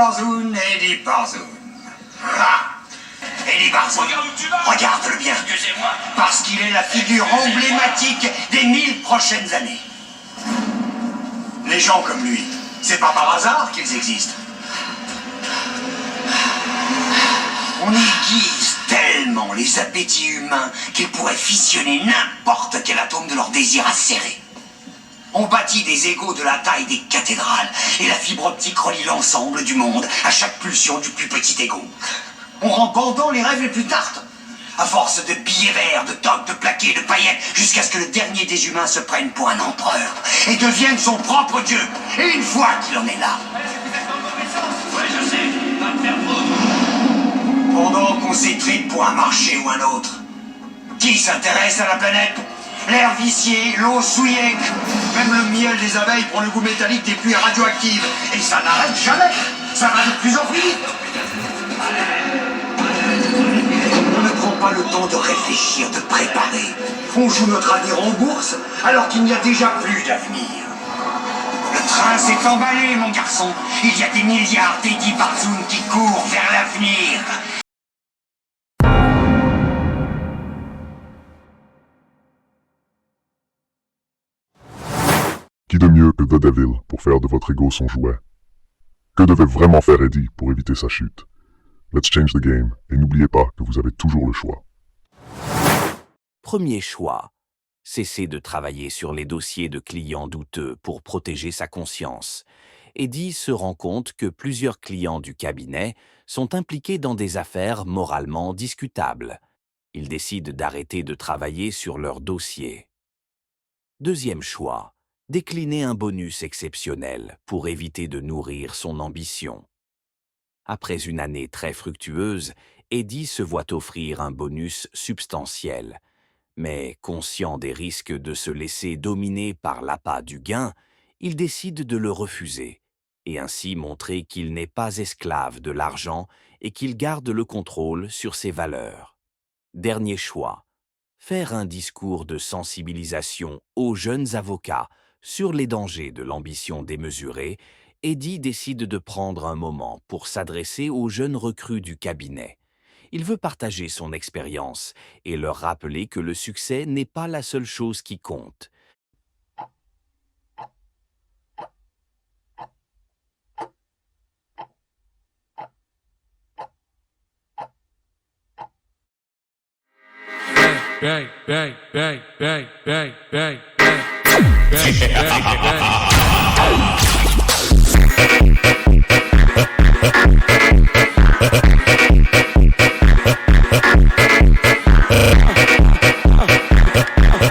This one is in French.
Barzoun, Eddie Barzoun. Ah, Eddie Barzoun, regarde-le bien. Excusez-moi. Parce qu'il est la figure emblématique des 1000 prochaines années. Les gens comme lui, c'est pas par hasard qu'ils existent. On aiguise tellement les appétits humains qu'ils pourraient fissionner n'importe quel atome de leur désir acéré. On bâtit des égos de la taille des cathédrales et la fibre optique relie l'ensemble du monde à chaque pulsion du plus petit égo. On rend bandant les rêves les plus tartes. À force de billets verts, de toques, de plaquets, de paillettes, jusqu'à ce que le dernier des humains se prenne pour un empereur et devienne son propre dieu. Et une fois qu'il en est là... Ouais, je sais. Va te faire foutre. Pendant qu'on s'étripe pour un marché ou un autre, qui s'intéresse à la planète? L'air vicié, l'eau souillée, même le miel des abeilles prend le goût métallique des pluies radioactives. Et ça n'arrête jamais. Ça va de plus en plus vite. On ne prend pas le temps de réfléchir, de préparer. On joue notre avenir en bourse alors qu'il n'y a déjà plus d'avenir. Le train s'est emballé, mon garçon. Il y a des milliards d'Eddie Barzoun qui courent vers l'avenir. Qui de mieux que The Devil pour faire de votre ego son jouet? Que devait vraiment faire Eddie pour éviter sa chute? Let's change the game, et n'oubliez pas que vous avez toujours le choix. Premier choix. Cessez de travailler sur les dossiers de clients douteux pour protéger sa conscience. Eddie se rend compte que plusieurs clients du cabinet sont impliqués dans des affaires moralement discutables. Il décide d'arrêter de travailler sur leurs dossiers. Deuxième choix. Décliner un bonus exceptionnel pour éviter de nourrir son ambition. Après une année très fructueuse, Eddie se voit offrir un bonus substantiel. Mais conscient des risques de se laisser dominer par l'appât du gain, il décide de le refuser, et ainsi montrer qu'il n'est pas esclave de l'argent et qu'il garde le contrôle sur ses valeurs. Dernier choix. Faire un discours de sensibilisation aux jeunes avocats sur les dangers de l'ambition démesurée, Eddie décide de prendre un moment pour s'adresser aux jeunes recrues du cabinet. Il veut partager son expérience et leur rappeler que le succès n'est pas la seule chose qui compte. Bang, bang, bang, bang, bang, bang, bang, bang, bang, bang, bang.